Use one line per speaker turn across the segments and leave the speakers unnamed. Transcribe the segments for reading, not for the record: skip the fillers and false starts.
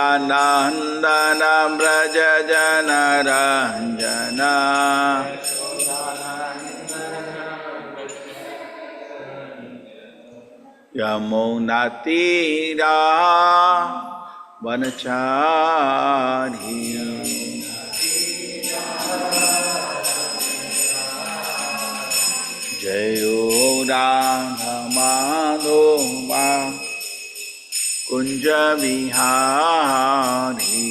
यशोदानन्दना व्रज जनरञ्जना यमुनातीरा वनचारी जयो राधा माधवा कुंज विहारी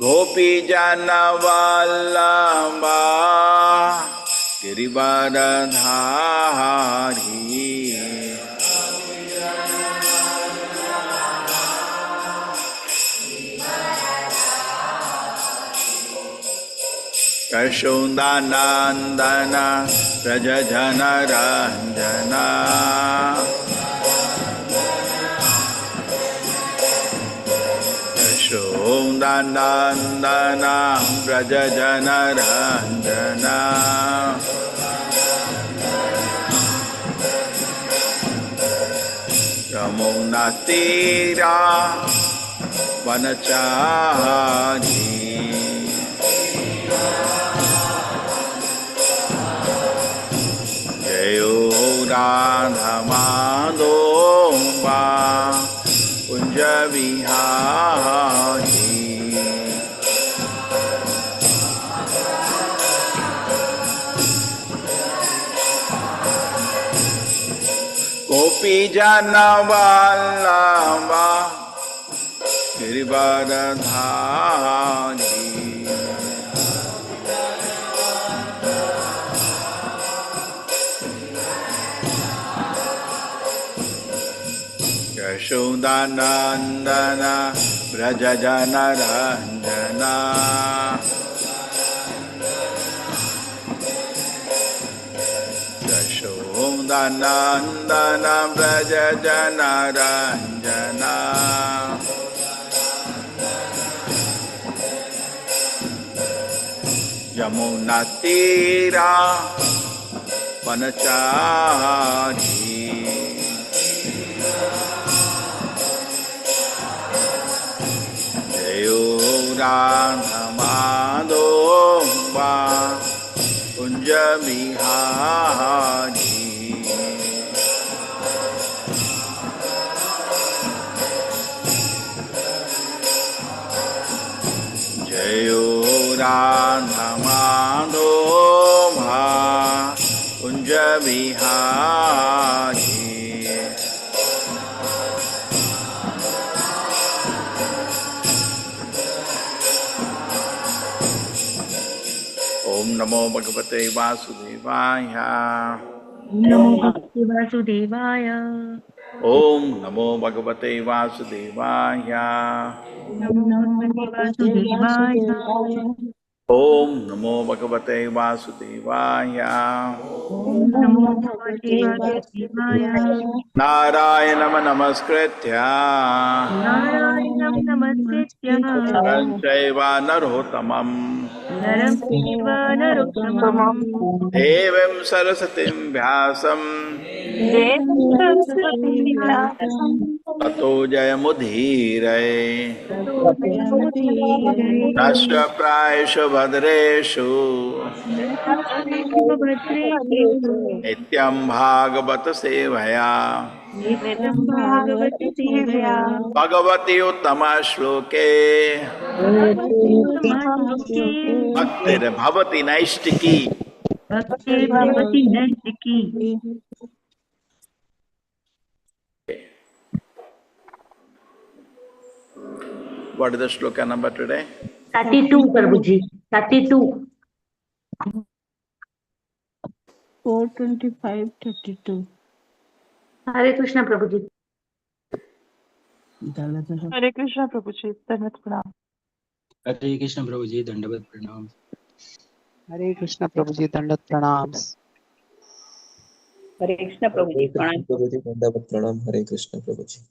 गोपी जन वल्लभा गिरिवरधारी यशोदानन्दन व्रज जनरञ्जना यशोदानन्दन व्रज जनरञ्जना यमुनातीरा वनचारी जयो राधा माधवा कुंज विहारी गोपी जन वल्लभा गिरिवरधारी यशोदानन्दन व्रज जनरञ्जना यशोदानन्दन व्रज जनरञ्जना यमुनातीरा वनचारी जयो राधा माधवा कुंज विहारी जयो राधा माधवा कुंज विहारी ओम नमो भगवते वासुदेवाय
नमो भगवते वासुदेवाय
ओम नमो भगवते वासुदेवाय
नमो वासुदेवाय
ओम नमो भगवते वासुदेवाय
नमो भगवते वासुदेवाय
नारायणं नमस्कृत्य
नारायणं नमस्कृत्य
नरं चैव नरोत्तमं
नरं चैव नरोत्तमं
देवीं सरस्वतीं व्यासं ततो जयमुदीरये नश्च प्रायेषु भद्रेषु नित्यं भागवत सेवया भगवती उत्तम श्लोके भक्तिर्भवति नैष्टिकी What is the shloka number today?
32, Prabhuji. 32.
425, 32.
Hare Krishna, Prabhuji.
Hare Krishna, Prabhuji. Dandavat pranam.
हरे कृष्ण प्रभु जी दंडवत प्रणाम।
हरे कृष्ण प्रभु जी दंडवत प्रणाम।
हरे कृष्ण प्रभु जी प्रणाम।
प्रभु जी दंडवत प्रणाम। हरे कृष्ण प्रभु जी।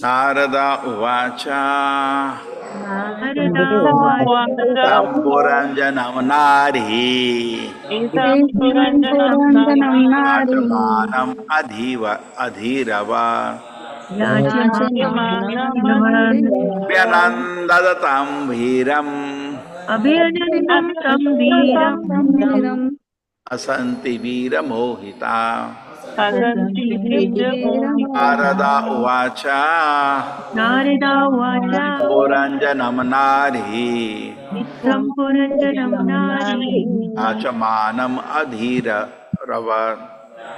Narada Uvacha
Narada
Tamburanjanam Nari
Idam Puranjanam
Puranjanam
Nari
Nari
Yachamanam Adhirava
Yachamanam
Yachamanam
Adhiravam
Vyanandadatam Viram
Abhinandam
Abhyanandam
Tambiram
Viram
Asanti Vira Mohita
Hasanti Vira Mohita
Narada Uvacha
Narada Vacha
Tamburanjanam Nari
Nityam Puranjanam Nari
Yachamanam Adhirava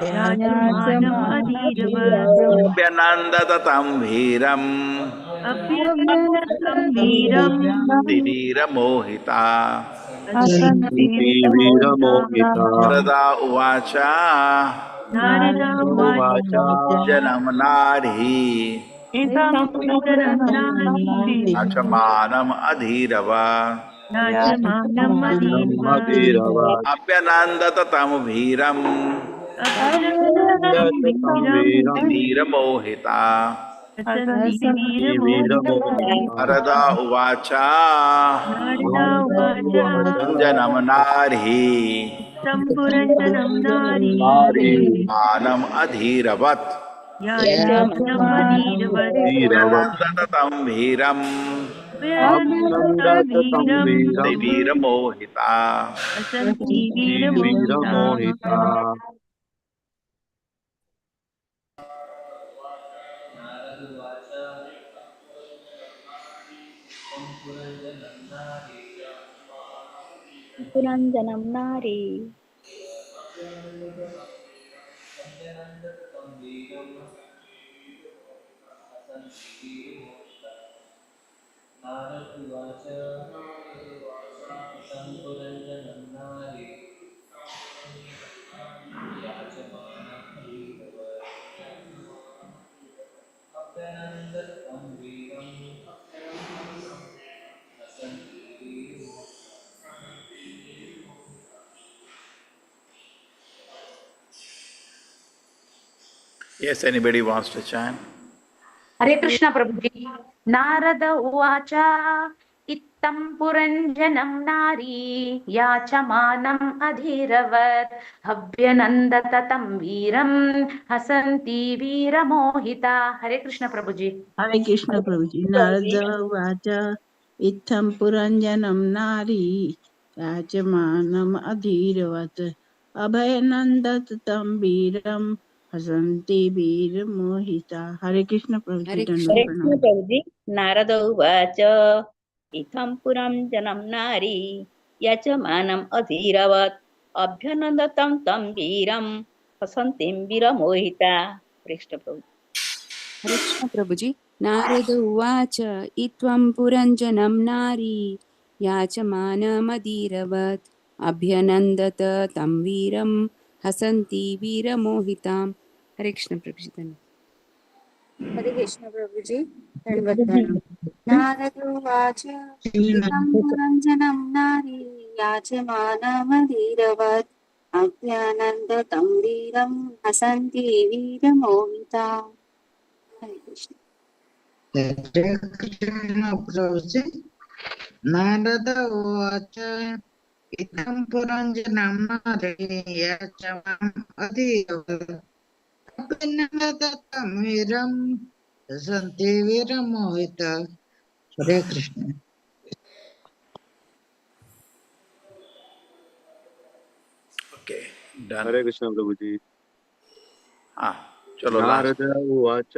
Yachamanam Adhiravat
Vyanandadatam Viram
Abhinandam Tambiram
Vira Mohita
Hasanti
Asanti
Vira Mohita
वीरमोहिता
Narada Uvacha
Narada
उवाच
Vacha
Janam Nari
Idam
Puranjanam
Puranjanam
Nari
Nari
Yachamanam Adhirava
Yachamanam Adhiravat
अभिरवात्
Abhyanandatatam Viram
Abhinandam
Abhyanandam
Tambiram
वीरं
Vira Mohita
Asanti
Hasanti
Viramohita
वीरमोहिता
Narada Uvacha
Narada Vacha
Janam Nari
Sampuranjanam Nari
नारी
Manam Adhiravat
Yachamanam Adhiravat
वीरवत्
Abhyanandatatam Viram
Abhinandam
अभिनन्दत तं
Viram
वीरं
Vira Mohita
Asanti Viramohita
वीरमोहिता
पुरञ्जनं नारी
Yes, anybody wants to chant?
Hare Krishna Prabhuji. Narada Uvacha Ittam Puranjanam Nari Yachamanam Adhiravat Habhyanandatatam Viram Hasanti Viramohita. Hare Krishna Prabhuji.
Hare Krishna Prabhuji. Narada Vacha Itham Puranjanam Nari Yachamanam Adhiravat Abhayanandatam Viram Hasanti Vir Mohita. Hare Krishna Prabhuji.
Hare
Dandavat
Krishna.
Hare Krishna
Pranam.
प्रभुजी नारद उवाच इत्थं पुरं जनं नारी यजमानम् अधीरवत् अभ्यनन्दतं तं वीरं हसन्तीं वीरमोहिता कृष्ण प्रभु
Hare Krishna Prabhuji. Narada Uvacha Itvam Puranjanam Nari Yachamanam Abhyanandata Tam Viram Hasanti Viramohitam. Hare Krishna Prabhuji.
हरे कृष्ण प्रभु जी दंडवत प्रणाम नारद उवाच इदं पुरञ्जनं नारी याचमानमधीरवत् अभ्यानन्दतं वीरं हसन्ति वीरमोहिता हरे कृष्ण
हरे कृष्ण प्रभु जी नारद उवाच इदं पुरञ्जनं नारी याचमानम् अधीरवत् अभिनन्दतं वीरं हसन्ति वीरमोहिता हरे कृष्ण
Okay, done.
हरे कृष्ण प्रभु जी
Chalo last.
नारद उवाच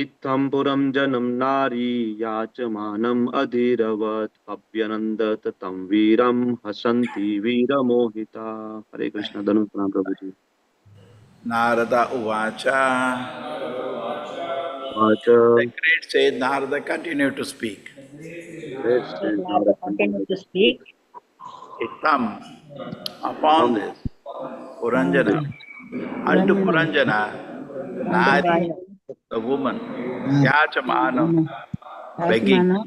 इत्थं पुरं जनं नारी याचमानम् अधीरवत् अभ्यनन्दत तं वीरं हसन्ति वीरमोहिता हरे कृष्ण धनुष प्रभु जी
Narada Uvacha.
उवाच
The great sage Narada continued to speak.
Great says Narada
continue
continued
to
to speak.
speak
Itam, upon
Tam
this, Puranjana, unto Puranjana, Nari, the woman, Yachamanam, begging,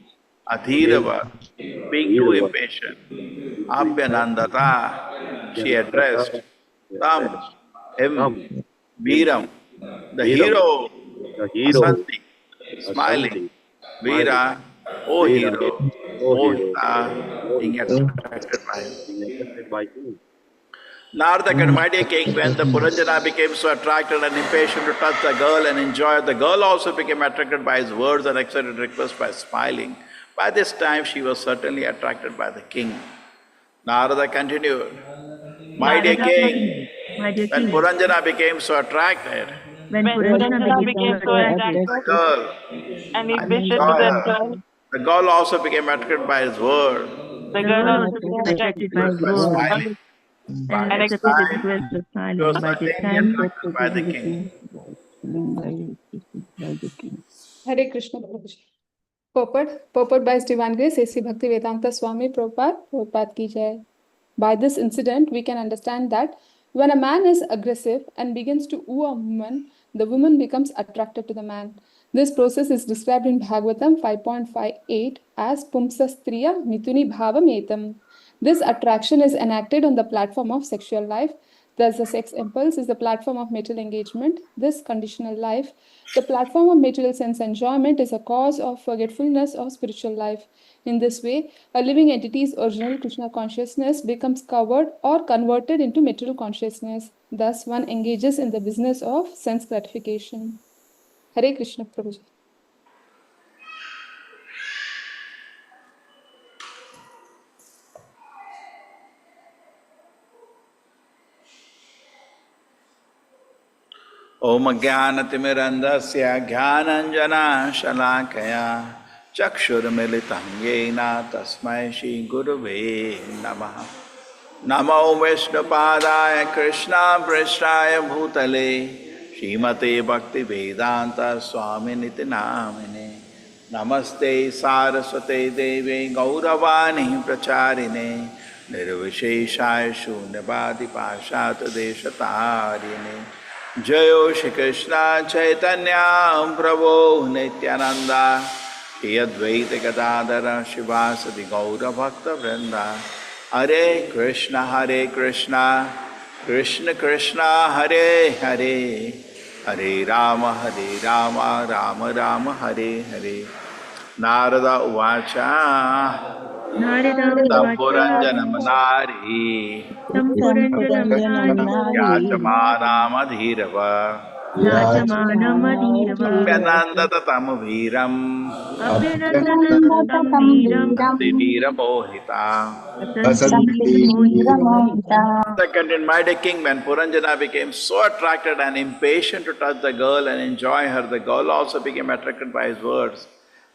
Adhirava, being too
Veerava
impatient, Abhyanandata, she
Janandata
addressed Tam, him,
Tam Him
Veeram, the
Veeram
hero,
the hero
Asanti, smiling.
smiling.
Veera, O
Veera,
hero,
O hero,
Mohita, being
Mohita,
attracted by him.
being attracted by him.
Narada, mighty king, when the Puranjana became so attracted and impatient to touch the girl and enjoy, the girl also became attracted by his words and accepted request by smiling. By this time, she was certainly attracted by the king. Narada continued, my dear
Narada
king,
continued, my dear
when
king,
Puranjana became so attracted,
when
When
Puranjana
Purandara
became
became
so
so
attracted,
the
attracted
girl
and
and
impatient
enjoy
to that
her,
girl,
the girl also became attracted by his word
the
the
girl
girl
also
also
became
became attracted by his
by
words
smiling. By
and
and
this
accepted his
time,
request of
she was
smiling. By this
certainly
time,
attracted by the king.
by the king.
Hare Krishna Prabhuji. Purport by His Divine Grace, A.C. Bhaktivedanta Swami Prabhupada ki jai. By this incident, we can understand that when a man is aggressive and begins to woo a woman, the woman becomes attracted to the man. This process is described in Bhagavatam 5.58 as Pumsastriya Mituni Bhavametam. This attraction is enacted on the platform of sexual life. Thus, the sex impulse is the platform of material engagement. This conditional life, the platform of material sense enjoyment, is a cause of forgetfulness of spiritual life. In this way, a living entity's original Krishna consciousness becomes covered or converted into material consciousness. Thus, one engages in the business of sense gratification. Hare Krishna Prabhuji.
Om Jnanatimirandasya Jnananjana Shalakaya Chakshurmilitam Yena Tasmai Shri Gurave Namaha. Namo Vishnupadaya Krishna Prishtaya Bhutale Srimate Bhakti Vedanta Swami Niti Namine Namaste Saraswate Deve Gauravani Pracharine Nirvisheshaya Shunyavadi Pashat Deshatarine Jayo Shri Krishna Chaitanya Prabhu Nityananda Shri Advaita Gadadara Shivasati Gaura Bhakta Vrinda Hare Krishna Krishna Krishna Hare Hare Hare Rama Rama Rama Hare Hare Narada Uvacha
Narada Uvacha
Tampuranjanam Nari
Tampuranjanam Nari
Yachamanam
Yachamanam Adhirava
Vyanandatatam Viram
Abhinandatam Tam Veeram
Asivira Mohita.
Asanti Veeramohita.
Second, in My Day King, when Puranjana became so attracted and impatient to touch the girl and enjoy her, the girl also became attracted by his words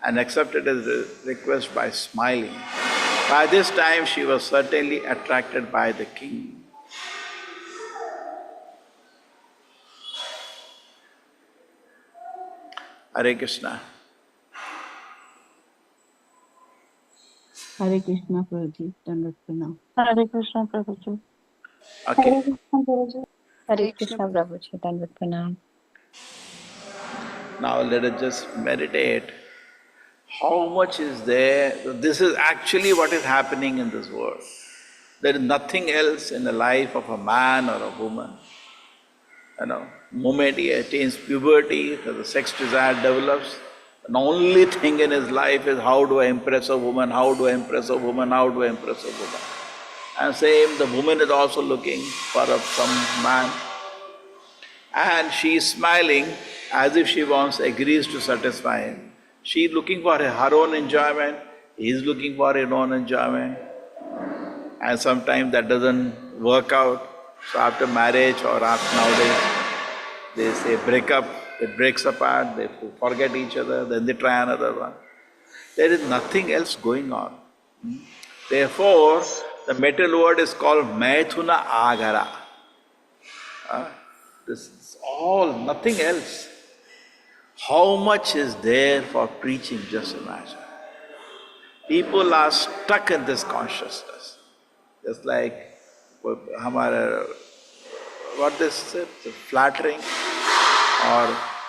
and accepted his request by smiling. By this time, she was certainly attracted by the king. Hare Krishna.
Hare Krishna Prabhuji, Dandavat Pranam.
Hare Krishna Prabhuji.
Okay.
Hare Krishna Prabhuji, Dandavat Pranam.
Now let us just meditate. How much is there? This is actually what is happening in this world. There is nothing else in the life of a man or a woman. Moment he attains puberty, the sex desire develops, the only thing in his life is how do I impress a woman, how do I impress a woman, how do I impress a woman. And same, the woman is also looking for some man. And she is smiling as if she agrees to satisfy him. She is looking for her own enjoyment, he is looking for his own enjoyment. And sometimes that doesn't work out. So after marriage or after nowadays, they say break up, it breaks apart, they forget each other, then they try another one. There is nothing else going on. Therefore, the material word is called Maithuna Agara. This is all, nothing else. How much is there for preaching, just imagine. People are stuck in this consciousness. Just like what this is, flattering or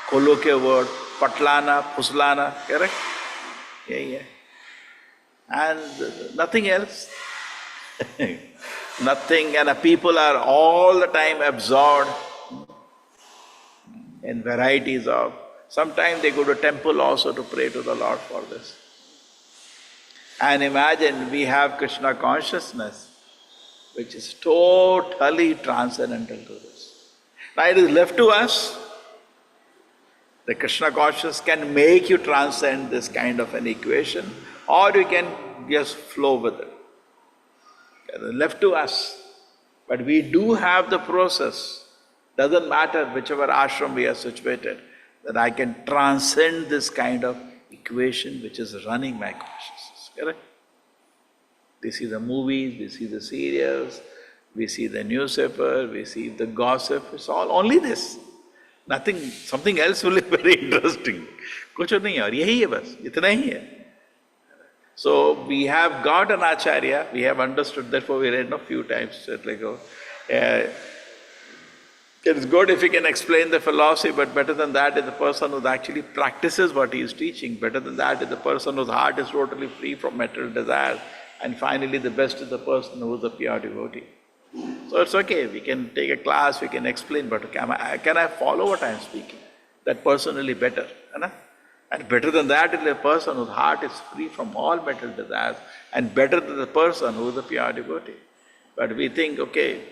colloquial word, patlana, puslana, correct? Yeah. And nothing else. Nothing, and the people are all the time absorbed in varieties of Sometimes they go to temple also to pray to the Lord for this. And imagine we have Krishna consciousness, which is totally transcendental to this. Now it is left to us. The Krishna consciousness can make you transcend this kind of an equation, or you can just flow with it. It is left to us. But we do have the process. Doesn't matter whichever ashram we are situated, that I can transcend this kind of equation which is running my consciousness. Correct? We see the movies, we see the serials, we see the newspaper, we see the gossip, it's all only this. Nothing, something else will be very interesting. कुछ नहीं है और यही है बस, इतना ही है. So we have got an acharya, we have understood, therefore we read a few times, it's good if he can explain the philosophy, but better than that is the person who actually practices what he is teaching. Better than that is the person whose heart is totally free from material desires. And finally, the best is the person who is a pure devotee. So it's okay, we can take a class, we can explain, but can I follow what I am speaking? That person will be better. And better than that is the person whose heart is free from all material desires, and better than the person who is a pure devotee. But we think, okay,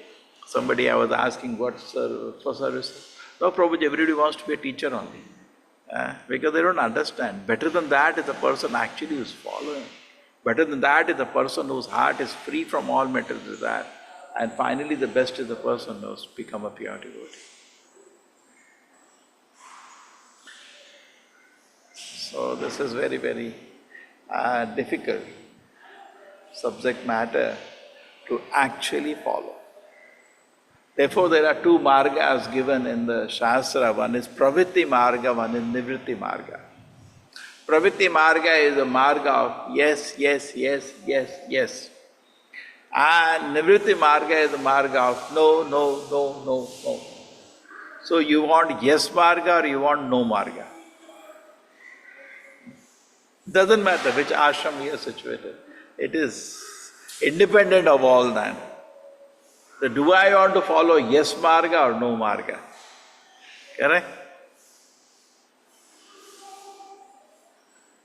somebody I was asking, what's for service? No, Prabhuji, everybody wants to be a teacher only. Because they don't understand. Better than that is the person actually who is following. Better than that is the person whose heart is free from all material desire. And finally, the best is the person who has become a pure devotee. So this is very, very difficult subject matter to actually follow. Therefore, there are two margas given in the Shastra. One is Pravritti Marga, one is Nivritti Marga. Pravritti Marga is a marga of yes, yes, yes, yes, yes. And Nivritti Marga is a marga of no, no, no, no, no. So you want yes marga or you want no marga? Doesn't matter which ashram you are situated. It is independent of all that. So do I want to follow yes marga or no marga? Correct?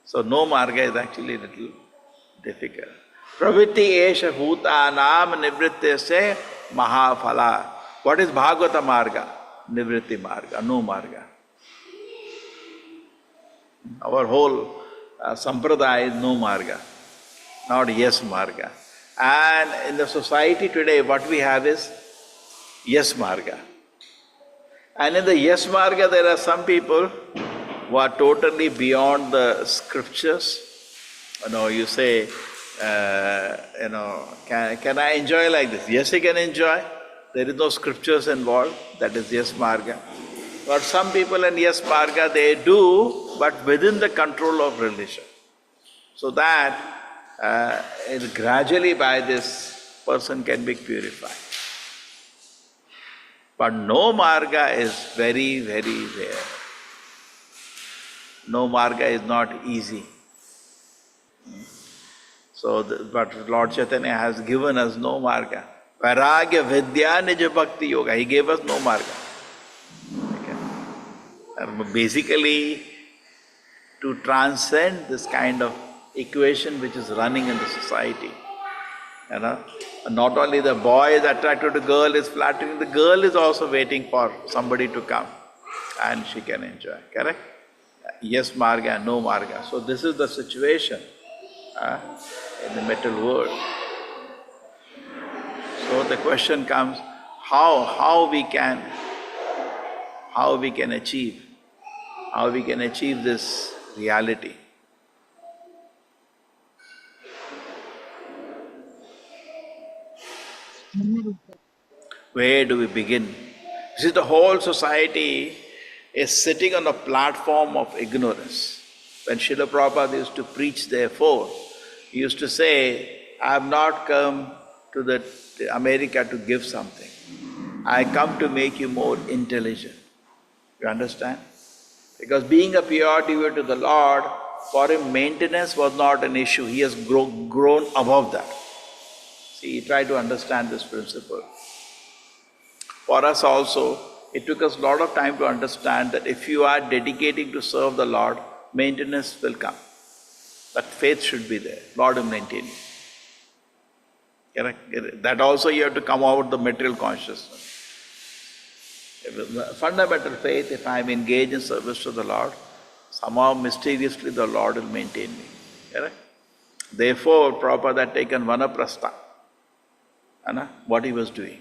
So no marga is actually a little difficult. Pravritti esha bhutanam nivritte se mahaphala. What is Bhagavata marga? Nivritti marga, no marga. Our whole sampradaya is no marga, not yes marga. And in the society today, what we have is yes marga. And in the yes marga, there are some people who are totally beyond the scriptures. You say, can I enjoy like this? Yes, you can enjoy. There is no scriptures involved. That is yes marga. But some people in yes marga, they do, but within the control of religion. So that gradually by this person can be purified. But no marga is very, very rare. No marga is not easy. So, but Lord Chaitanya has given us no marga. Vairagya Vidya Nija Bhakti Yoga. He gave us no marga. Okay. Basically, to transcend this kind of equation which is running in the society. Not only the boy is attracted to girl, is flattering, the girl is also waiting for somebody to come and she can enjoy. Correct? Yes marga and no marga. So this is the situation in the material world. So the question comes, how we can achieve this reality. Where do we begin? See, the whole society is sitting on a platform of ignorance. When Srila Prabhupada used to preach, therefore, he used to say, I have not come to America to give something. I come to make you more intelligent. You understand? Because being a pure devotee to the Lord, for him maintenance was not an issue. He has grown above that. See, try to understand this principle. For us also, It took us a lot of time to understand that if you are dedicating to serve the Lord, maintenance will come. But faith should be there. Lord will maintain you. Correct? That also you have to come out of the material consciousness. Fundamental faith, if I am engaged in service to the Lord, somehow mysteriously the Lord will maintain me. Correct? Therefore, Prabhupada had taken Vanaprastha. What he was doing.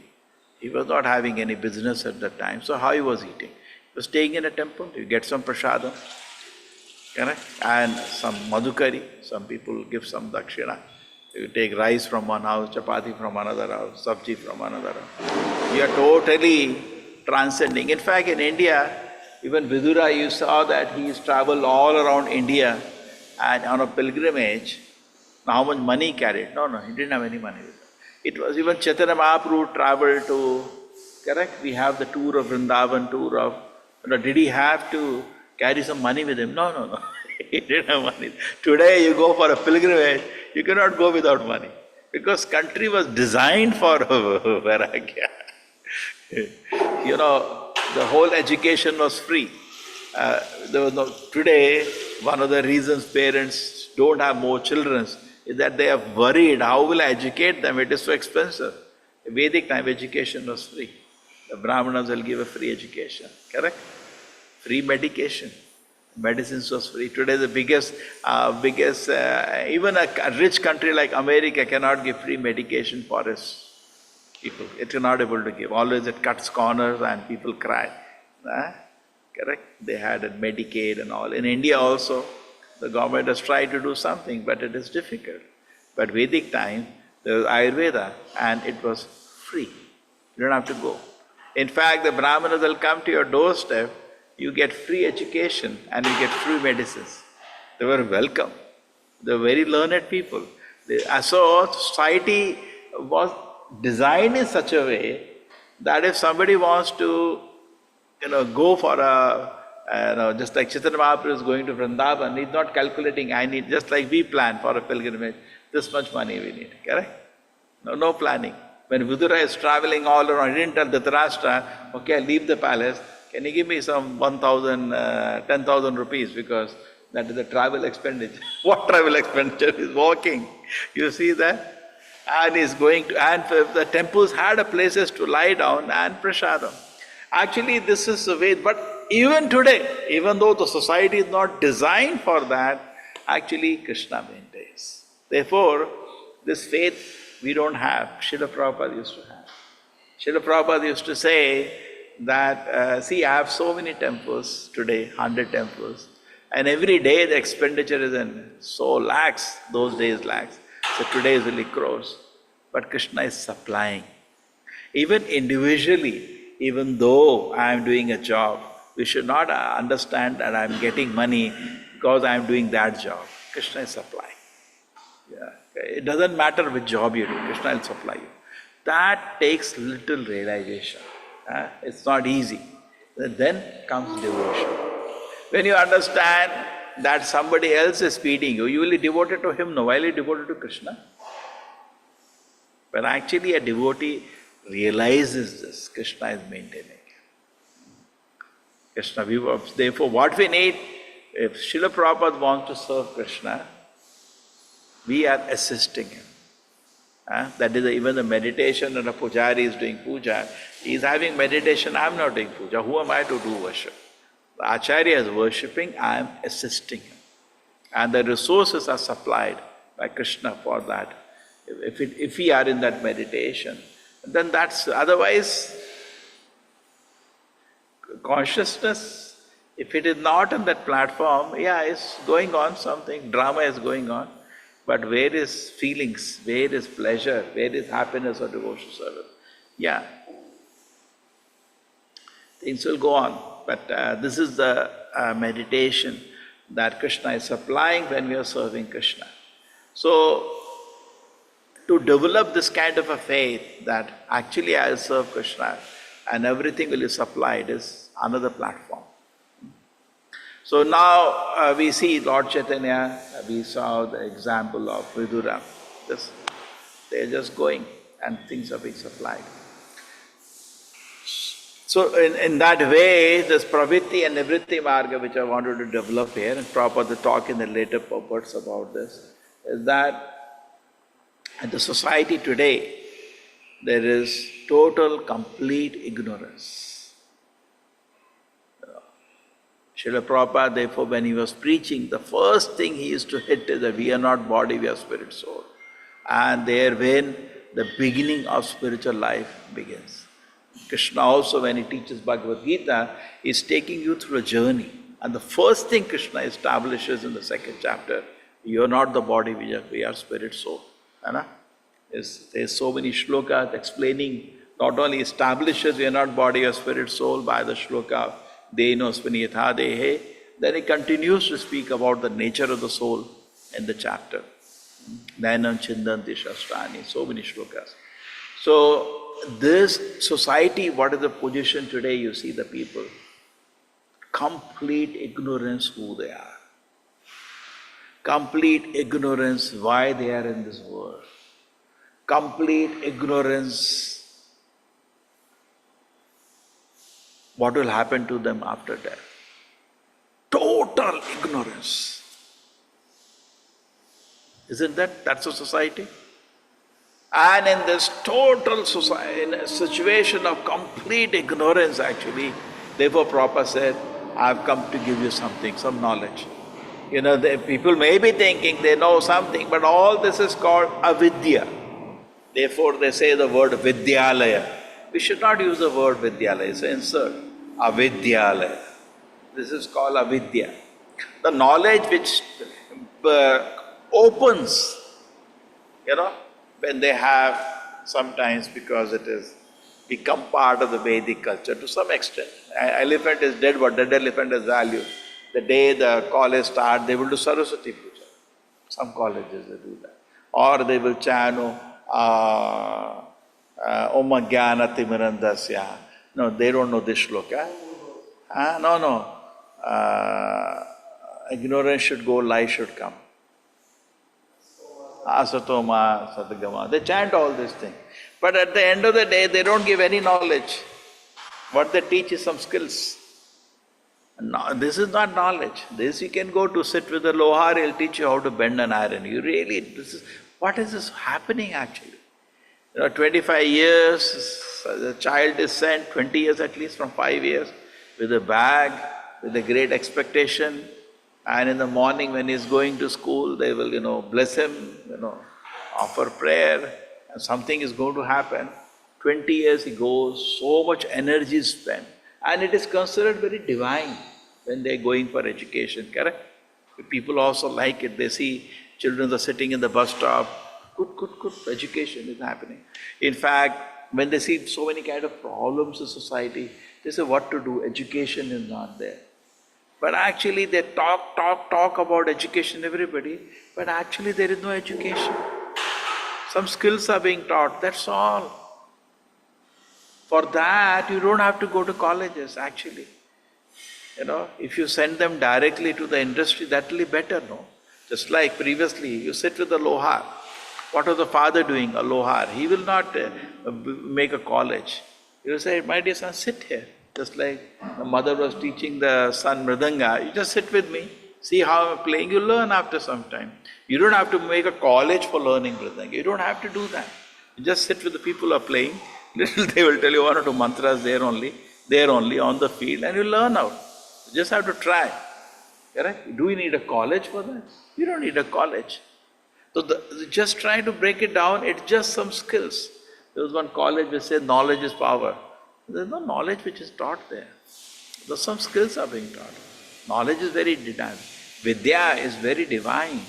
He was not having any business at that time, so how he was eating? He was staying in a temple, you get some prasadam, correct? And some madhukari, some people give some dakshina. You take rice from one house, chapati from another house, sabji from another house. You are totally transcending. In fact, in India, even Vidura, you saw that he's traveled all around India and on a pilgrimage. Now, how much money he carried? No, he didn't have any money with him. It was even Chaitanya Mahaprabhu traveled to, correct? We have the tour of Vrindavan, tour of, did he have to carry some money with him? No. He didn't have money. Today you go for a pilgrimage, you cannot go without money. Because country was designed for Vairagya. The whole education was free. There was no, today, one of the reasons parents don't have more children is that they are worried, how will I educate them? It is so expensive. In Vedic time, education was free. The Brahmanas will give a free education, correct? Free medication. Medicines was free. Today the biggest, even a rich country like America cannot give free medication for its people. It is not able to give. Always it cuts corners and people cry. Correct? They had a Medicaid and all. In India also, the government has tried to do something, but it is difficult. But Vedic time, there was Ayurveda and it was free. You don't have to go. In fact, the Brahmanas will come to your doorstep, you get free education and you get free medicines. They were welcome. They were very learned people. So society was designed in such a way that if somebody wants to go for just like Chaitanya Mahaprabhu is going to Vrindavan, he's not calculating, I need, just like we plan for a pilgrimage, this much money we need, correct? No planning. When Vidura is traveling all around, he didn't tell Dhritarashtra, okay, I'll leave the palace, can you give me some 10,000 rupees, because that is the travel expenditure. What travel expenditure? He's walking. You see that? And he's going to, and the temples had a places to lie down and prasadam. Actually, this is the way, but even today, even though the society is not designed for that, actually Krishna maintains. Therefore, this faith we don't have. Srila Prabhupada used to have. Srila Prabhupada used to say that, see, I have so many temples today, 100 temples, and every day the expenditure is in so lakhs, those days lakhs. So today is only crores. But Krishna is supplying. Even individually, even though I am doing a job, we should not understand that I am getting money because I am doing that job. Krishna is supplying. Yeah. It doesn't matter which job you do, Krishna will supply you. That takes little realization. It's not easy. Then comes devotion. When you understand that somebody else is feeding you, you will be devoted to him, no, while you are devoted to Krishna. But actually a devotee realizes this, Krishna is maintaining. Krishna, therefore what we need, if Srila Prabhupada wants to serve Krishna, we are assisting him. That is even the meditation and a pujari is doing puja. He is having meditation, I am not doing puja. Who am I to do worship? The Acharya is worshipping, I am assisting him. And the resources are supplied by Krishna for that. If we are in that meditation, then that's, otherwise, consciousness, if it is not on that platform, yeah, it's going on something, drama is going on, but where is feelings, where is pleasure, where is happiness or devotion service? Yeah, things will go on, but this is the meditation that Krishna is supplying when we are serving Krishna. So, to develop this kind of a faith that actually I will serve Krishna and everything will be supplied is another platform. So now we see Lord Chaitanya, we saw the example of Vidura. They are just going and things are being supplied. So in that way, this pravritti and nivritti marga, which I wanted to develop here, and Prabhupada talk in the later purports about this, is that in the society today, there is total, complete ignorance. Srila Prabhupada, therefore, when he was preaching, the first thing he used to hit is that we are not body, we are spirit, soul. And therein, the beginning of spiritual life begins. Krishna also, when he teaches Bhagavad Gita, is taking you through a journey. And the first thing Krishna establishes in the second chapter, you are not the body, we are spirit, soul. There's so many shlokas explaining, not only establishes we are not body or spirit, soul by the shloka, Deno Sviniyatha Dehe, then he continues to speak about the nature of the soul in the chapter. Nainam Chindanti Shastrani, so many shlokas. So, this society, what is the position today? You see the people, complete ignorance who they are. Complete ignorance why they are in this world. Complete ignorance what will happen to them after death. Total ignorance. Isn't that's a society? And in this total society, in a situation of complete ignorance actually, therefore Prabhupada said, I have come to give you something, some knowledge. People may be thinking they know something, but all this is called avidya. Therefore they say the word vidyalaya. We should not use the word vidyalaya, it's an insert. Avidyalaya. This is called avidya. The knowledge which opens, when they have sometimes, because it is become part of the Vedic culture to some extent. Elephant is dead, but dead elephant has value. The day the college starts, they will do Saraswati Puja. Some colleges they do that. Or they will chant Om Jnana Timirandasya. No, they don't know this shloka. No. Ignorance should go, light should come. Asatoma, Sadgama. They chant all these things. But at the end of the day, they don't give any knowledge. What they teach is some skills. No, this is not knowledge. This you can go to sit with a lohar, he'll teach you how to bend an iron. What is this happening actually? 25 years, the child is sent, 20 years at least, from 5 years, with a bag, with a great expectation. And in the morning when he's going to school, they will, bless him, offer prayer, and something is going to happen. 20 years he goes, so much energy is spent. And it is considered very divine when they're going for education, correct? People also like it. They see children are sitting in the bus stop, good, education is happening. In fact, when they see so many kind of problems in society, they say what to do, education is not there. But actually they talk about education, everybody, but actually there is no education. Some skills are being taught, that's all. For that, you don't have to go to colleges, actually. If you send them directly to the industry, that will be better, no? Just like previously, you sit with a lohar. What was the father doing, a lohar? He will not make a college. He will say, my dear son, sit here. Just like the mother was teaching the son mridanga, you just sit with me, see how I'm playing, you learn after some time. You don't have to make a college for learning mridanga. You don't have to do that. You just sit with the people who are playing. They will tell you one or two mantras there only on the field, and you learn out. You just have to try. Correct? Do we need a college for that? You don't need a college. So just try to break it down, it's just some skills. There was one college which said knowledge is power. There's no knowledge which is taught there. There's some skills are being taught. Knowledge is very divine. Vidya is very divine.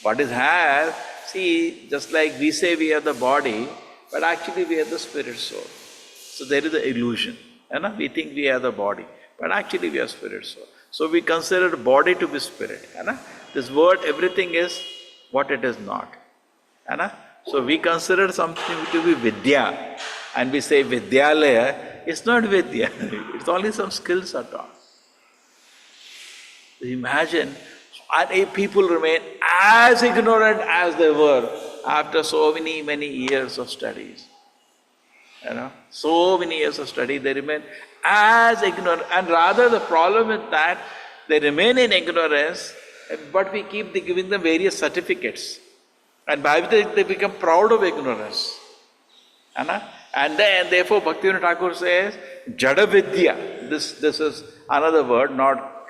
What is has, see, just like we say we are the body, but actually we are the spirit soul. So there is the illusion. We think we are the body, but actually we are spirit soul. So we consider body to be spirit. This word, everything is what it is not. So we consider something to be vidya, and we say vidyalaya, it's not vidya, it's only some skills are taught. Imagine, and if people remain as ignorant as they were after so many years of studies. So many years of study, they remain as ignorant. And rather the problem is that they remain in ignorance, but we keep giving them various certificates. And by that they become proud of ignorance. And then therefore Bhaktivinoda Thakur says, Jada Vidya. This is another word, not,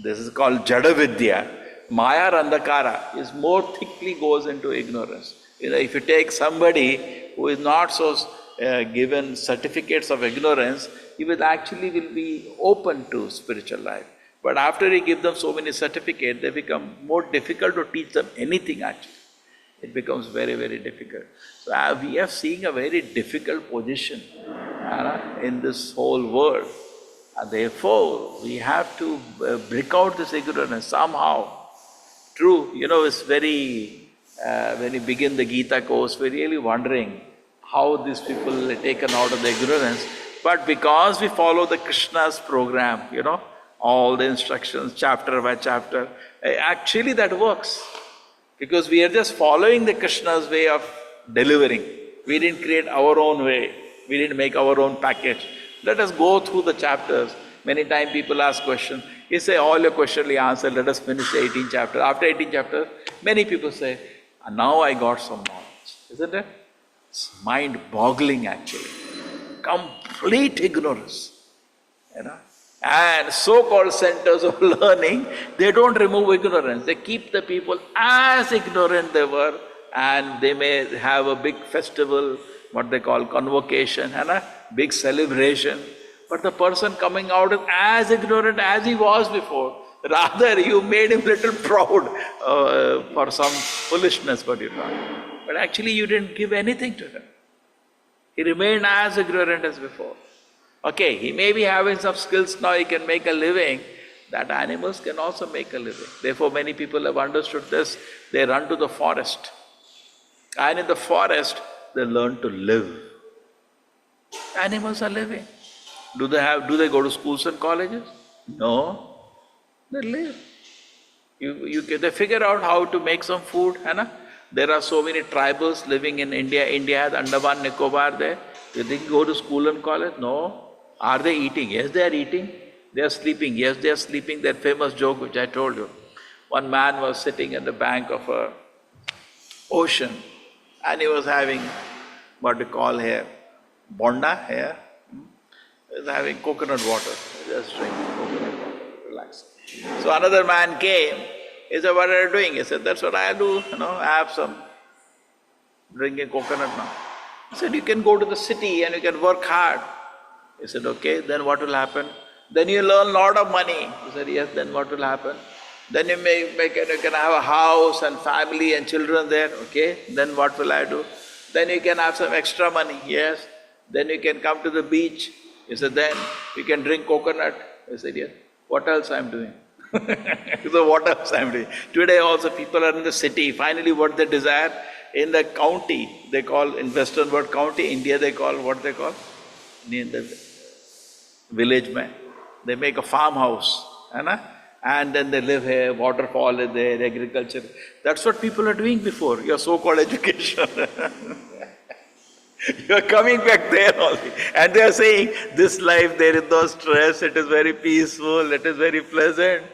this is called Jada Vidya. Maya Randakara is more thickly goes into ignorance. If you take somebody who is not so given certificates of ignorance, he will be open to spiritual life. But after he gives them so many certificates, they become more difficult to teach them anything actually. It becomes very, very difficult. So we are seeing a very difficult position in this whole world. And therefore, we have to break out this ignorance somehow. True, it's very, when you begin the Gita course, we're really wondering how these people are taken out of the ignorance. But because we follow the Krishna's program, all the instructions, chapter by chapter, actually that works. Because we are just following the Krishna's way of delivering. We didn't create our own way. We didn't make our own package. Let us go through the chapters. Many times people ask questions. You say, all your questions will be answered. Let us finish the 18th chapter. After 18 chapters, many people say, now I got some knowledge. Isn't it? It's mind-boggling actually. Complete ignorance. And so-called centers of learning, they don't remove ignorance. They keep the people as ignorant they were, and they may have a big festival, what they call convocation, and a big celebration. But the person coming out is as ignorant as he was before. Rather, you made him little proud for some foolishness what you thought. But actually you didn't give anything to him. He remained as ignorant as before. Okay, he may be having some skills now, he can make a living. That animals can also make a living. Therefore, many people have understood this. They run to the forest. And in the forest, they learn to live. Animals are living. Do they go to schools and colleges? No. They live. They figure out how to make some food. There are so many tribals living in India. India has Andaman, Nicobar there. Do they go to school and college? No. Are they eating? Yes, they are eating. They are sleeping. Yes, they are sleeping. That famous joke which I told you. One man was sitting at the bank of an ocean and he was having what we call here, bonda here. He was having coconut water. Just drinking coconut water, relaxing. So another man came. He said, what are you doing? He said, that's what I do. I have some drinking coconut now. He said, you can go to the city and you can work hard. He said, okay, then what will happen? Then you learn a lot of money. He said, yes, then what will happen? Then you can have a house and family and children there. Okay, then what will I do? Then you can have some extra money. Yes. Then you can come to the beach. He said, then you can drink coconut. He said, yes. What else I am doing? So what else I am doing? Today also people are in the city. Finally what they desire? In the county, they call, in western world county, India they call, what they call? In the village mein. They make a farmhouse, and then they live here, waterfall is there, agriculture. That's what people are doing before, your so-called education. You are coming back there only. And they are saying, this life there is no stress, it is very peaceful, it is very pleasant.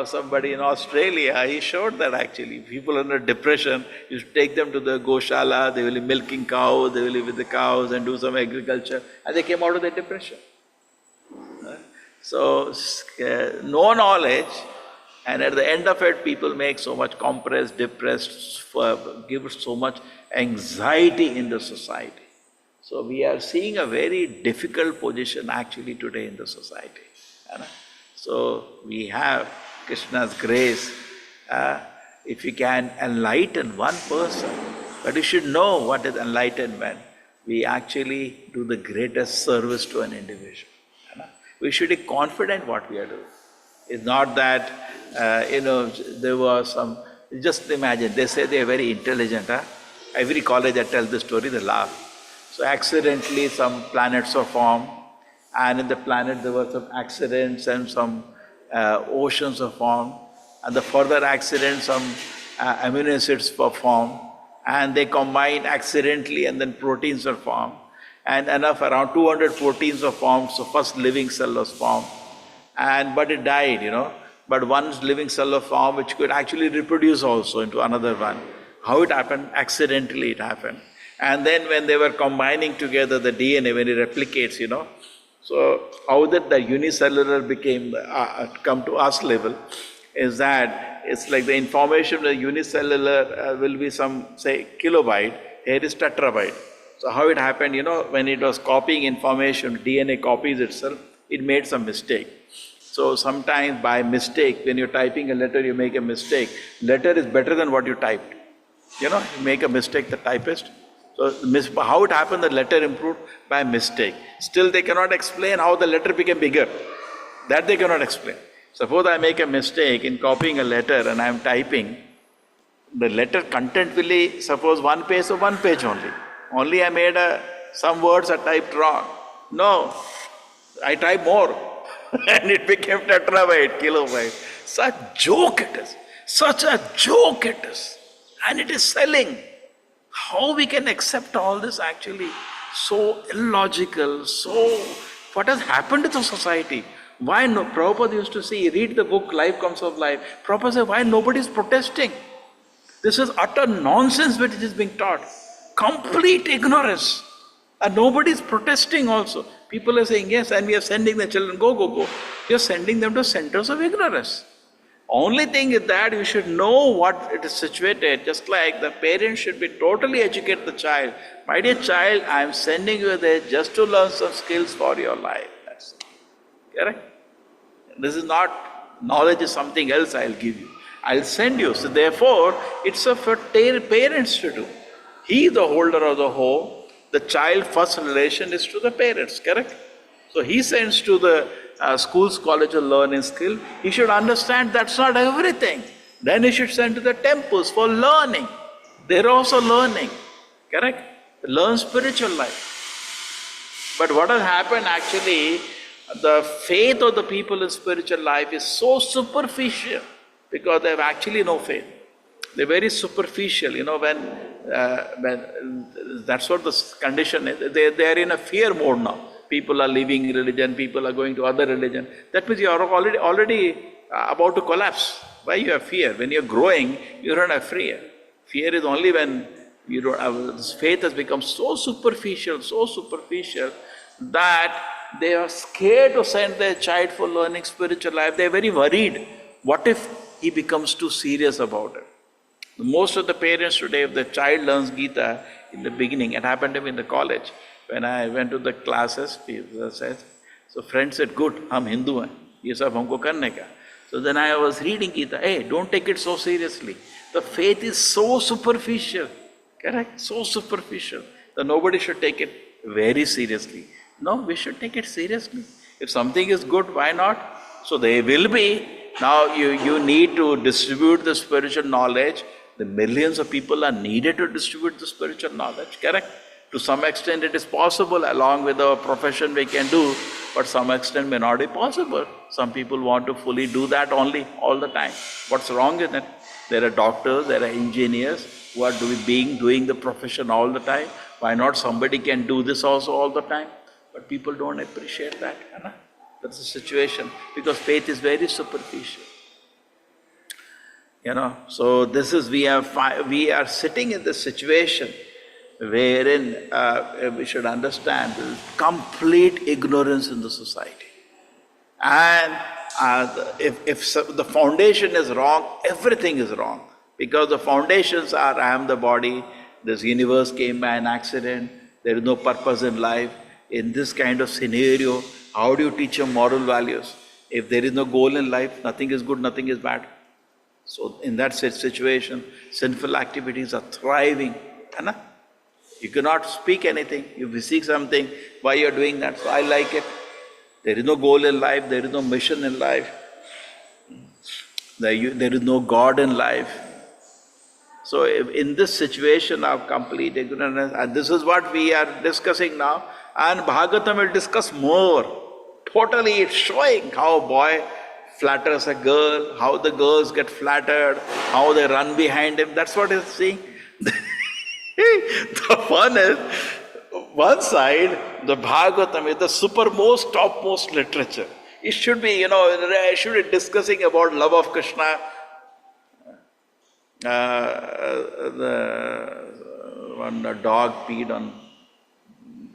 Somebody in Australia, he showed that actually. People under depression, you take them to the Goshala, they will be milking cows, they will live with the cows and do some agriculture. And they came out of their depression. So, no knowledge, and at the end of it, people make so much compressed, depressed, give so much anxiety in the society. So, we are seeing a very difficult position actually today in the society. So, we have Krishna's grace. If you can enlighten one person, but you should know what is enlightenment. We actually do the greatest service to an individual. We should be confident what we are doing. It's not that, there was some, just imagine, they say they are very intelligent. Every college I tell this story, they laugh. So accidentally some planets are formed, and in the planet there were some accidents and some oceans are formed, and the further accidents some amino acids were formed, and they combine accidentally and then proteins are formed. And enough, around 200 proteins are formed, so first living cell was formed. But it died, But one living cell was formed which could actually reproduce also into another one. How it happened? Accidentally it happened. And then when they were combining together the DNA, when it replicates, So how that the unicellular became, come to us level, is that it's like the information the unicellular will be some, say, kilobyte, here is tetrabyte. So how it happened, when it was copying information, DNA copies itself, it made some mistake. So sometimes by mistake, when you're typing a letter, you make a mistake. Letter is better than what you typed. You make a mistake, the typist. So how it happened, the letter improved? By mistake. Still they cannot explain how the letter became bigger. That they cannot explain. Suppose I make a mistake in copying a letter and I am typing, the letter content will be, suppose one page or one page only. Only I made some words are typed wrong. No, I typed more and it became tetrabyte, kilobyte. Such joke it is. Such a joke it is. And it is selling. How we can accept all this actually? So illogical, so... What has happened to the society? Why no? Prabhupada used to say, read the book, Life Comes of Life. Prabhupada said, why nobody is protesting? This is utter nonsense which is being taught. Complete ignorance. And nobody is protesting also. People are saying, yes, and we are sending the children, go. You are sending them to centers of ignorance. Only thing is that you should know what it is situated, just like the parents should be totally educate the child. My dear child, I am sending you there just to learn some skills for your life. That's it. Correct? This is not, knowledge is something else I'll give you. I'll send you. So therefore, it's for parents to do. He is the holder of the whole. The child first relation is to the parents, correct? So he sends to the schools, college of learning skill. He should understand that's not everything. Then he should send to the temples for learning. They're also learning, correct? Learn spiritual life. But what has happened actually, the faith of the people in spiritual life is so superficial because they have actually no faith. They're very superficial, when that's what the condition is. They are in a fear mode now. People are leaving religion, people are going to other religion. That means you are already about to collapse. Why you have fear? When you're growing, you don't have fear. Fear is only when you don't have, this faith has become so superficial that they are scared to send their child for learning spiritual life. They are very worried. What if he becomes too serious about it? Most of the parents today, if the child learns Gita in the beginning, it happened to me in the college. When I went to the classes, people said, so friends said, good, hum Hindu hain, ye sab humko karne ka. So then I was reading Gita, hey, don't take it so seriously. The faith is so superficial, correct? So superficial that nobody should take it very seriously. No, we should take it seriously. If something is good, why not? So they will be. Now you need to distribute the spiritual knowledge. The millions of people are needed to distribute the spiritual knowledge, correct? To some extent it is possible, along with our profession we can do, but some extent may not be possible. Some people want to fully do that only, all the time. What's wrong in it? There are doctors, there are engineers who are doing the profession all the time. Why not somebody can do this also all the time? But people don't appreciate that. That's the situation, because faith is very superficial. So this is, we are sitting in this situation wherein we should understand complete ignorance in the society. And if the foundation is wrong, everything is wrong. Because the foundations are, I am the body, this universe came by an accident, there is no purpose in life. In this kind of scenario, how do you teach your moral values? If there is no goal in life, nothing is good, nothing is bad. So in that situation, sinful activities are thriving. You cannot speak anything. If you seek something, why you are doing that? So I like it. There is no goal in life, there is no mission in life. There is no God in life. So in this situation of complete ignorance, and this is what we are discussing now, and Bhagavatam will discuss more. Totally it's showing how a boy flatters a girl, how the girls get flattered, how they run behind him. That's what it's saying. The fun is, one side, the Bhagavatam is the supermost, topmost literature. It should be, it should be discussing about love of Krishna. The dog peed on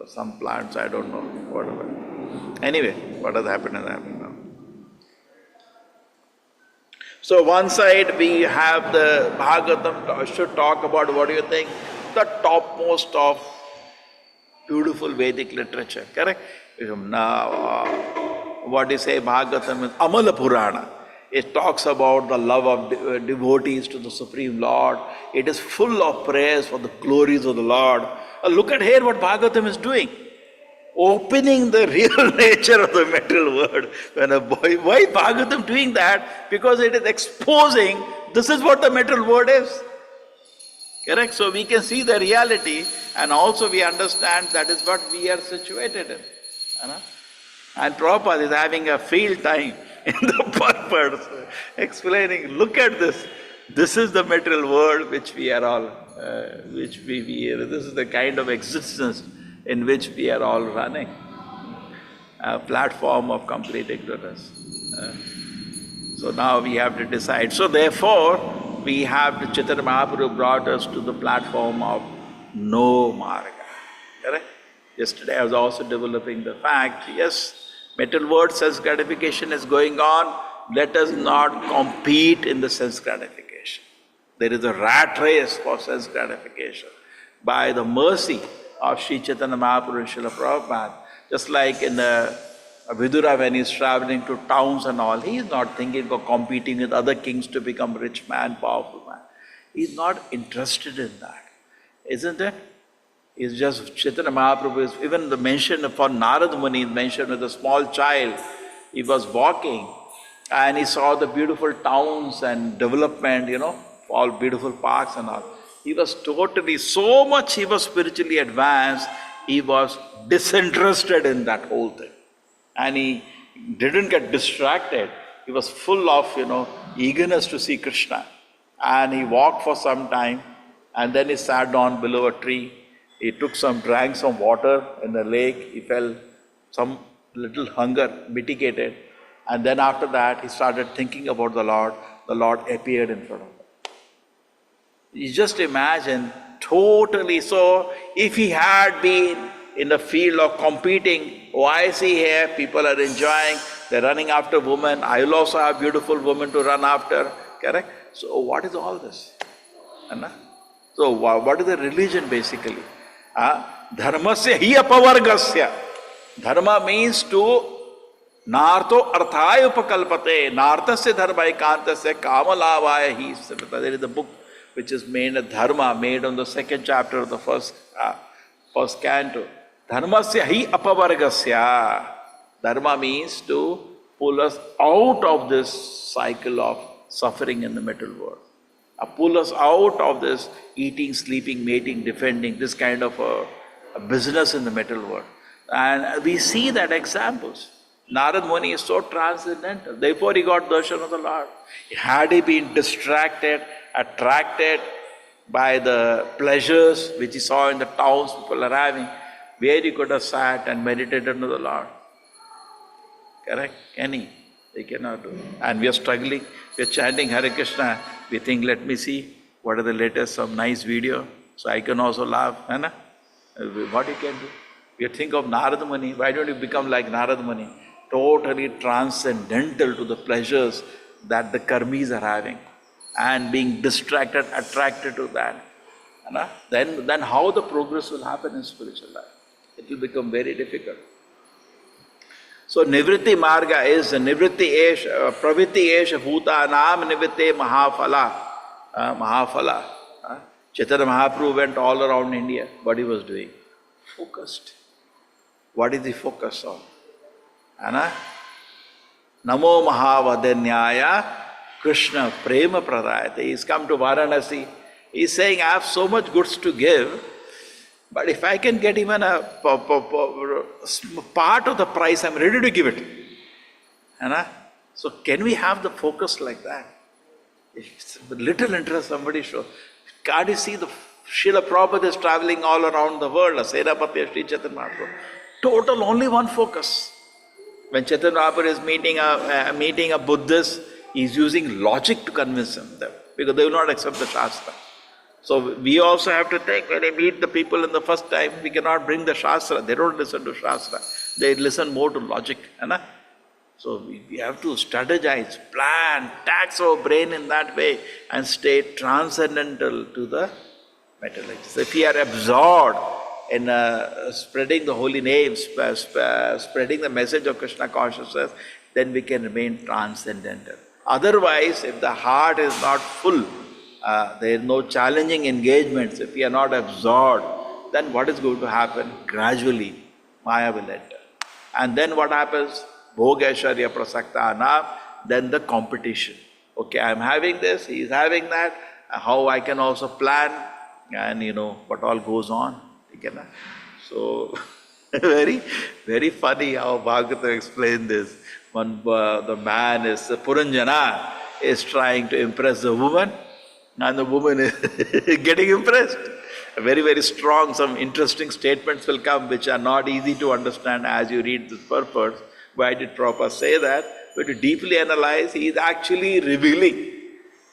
some plants, I don't know, whatever. Anyway, what has happened has happened now. So one side we have the Bhagavatam should talk about, what do you think? The topmost of beautiful Vedic literature, correct? Now, what do you say? Bhagavatam is Amala Purana. It talks about the love of devotees to the Supreme Lord. It is full of praise for the glories of the Lord. Look at here what Bhagavatam is doing. Opening the real nature of the material world. Why Bhagavatam doing that? Because it is exposing, this is what the material world is. Correct? So we can see the reality, and also we understand that is what we are situated in. And Prabhupada is having a field time in the purpose, explaining, look at this. This is the material world which we are all, this is the kind of existence in which we are all running. A platform of complete ignorance. So now we have to decide. So therefore, we have, Chaitanya Mahaprabhu brought us to the platform of no marga. Correct? Yesterday I was also developing the fact, yes, material world sense gratification is going on. Let us not compete in the sense gratification. There is a rat race for sense gratification. By the mercy of Sri Chaitanya Mahaprabhu and Srila Prabhupada, just like in the Vidura when he's traveling to towns and all, he is not thinking of competing with other kings to become rich man, powerful man. He's not interested in that. Isn't it? It's just Chaitanya Mahaprabhu is, even the mention for Narad Muni is mentioned with a small child. He was walking and he saw the beautiful towns and development, all beautiful parks and all. He was totally, so much he was spiritually advanced, he was disinterested in that whole thing. And he didn't get distracted. He was full of, eagerness to see Krishna. And he walked for some time and then he sat down below a tree. He drank some water in the lake. He felt some little hunger mitigated. And then after that, he started thinking about the Lord. The Lord appeared in front of him. You just imagine, totally. So, if he had been in the field of competing, I see here, people are enjoying, they're running after women. I will also have beautiful women to run after. Correct? So, what is all this? So, what is the religion basically? Dharmasya hi apavargasya. Dharma means to nartho arthaya upakalpate. Narthasya dharma ekantasya kamalavaya hi. There is a book which is made a dharma, made on the second chapter of the first canto. Dharmasya hi apavargasya. Dharma means to pull us out of this cycle of suffering in the material world. Pull us out of this eating, sleeping, mating, defending, this kind of a business in the material world. And we see that examples. Narad Muni is so transcendental. Therefore he got darshan of the Lord. Had he been distracted, attracted by the pleasures which he saw in the towns people are having, where he could have sat and meditated on the Lord. Correct? Can he? They cannot do. And we are struggling. We are chanting Hare Krishna. We think, let me see what are the latest, some nice video, so I can also laugh. What you can do? You think of Narad Muni. Why don't you become like Narad Muni? Totally transcendental to the pleasures that the karmis are having, and being distracted, attracted to that. Then how the progress will happen in spiritual life? It will become very difficult. So nivritti marga is nivritti esha, pravritti esha bhutanam nivritte mahaphala. Mahaphala. Chaitanya Mahaprabhu went all around India. What he was doing? Focused. What is he focused on? Namo Mahavadanyaya Krishna Prema Pradayate. He's come to Varanasi. He's saying, I have so much goods to give, but if I can get even a part of the price, I'm ready to give it. So can we have the focus like that? If little interest somebody shows, can't you see the Srila Prabhupada is traveling all around the world, Senapati Sri Chaitanya Mahaprabhu. Total only one focus. When Chaitanya Mahaprabhu is meeting a Buddhist, he is using logic to convince them because they will not accept the Shastra. So we also have to think, when we meet the people in the first time, we cannot bring the Shastra. They don't listen to Shastra. They listen more to logic. So we have to strategize, plan, tax our brain in that way and stay transcendental to the material. So if we are absorbed in spreading the holy names, spreading the message of Krishna consciousness, then we can remain transcendental. Otherwise, if the heart is not full, there is no challenging engagements, if we are not absorbed, then what is going to happen? Gradually, Maya will enter. And then what happens? Bhogeshwarya prasakta anam, then the competition. Okay, I am having this, he is having that, how I can also plan, and what all goes on. So, very, very funny how Bhagavatam explained this. The man is, Puranjana is trying to impress the woman, and the woman is getting impressed. Very, very strong, some interesting statements will come which are not easy to understand as you read this purport. Why did Prabhupada say that? But to deeply analyze, he is actually revealing.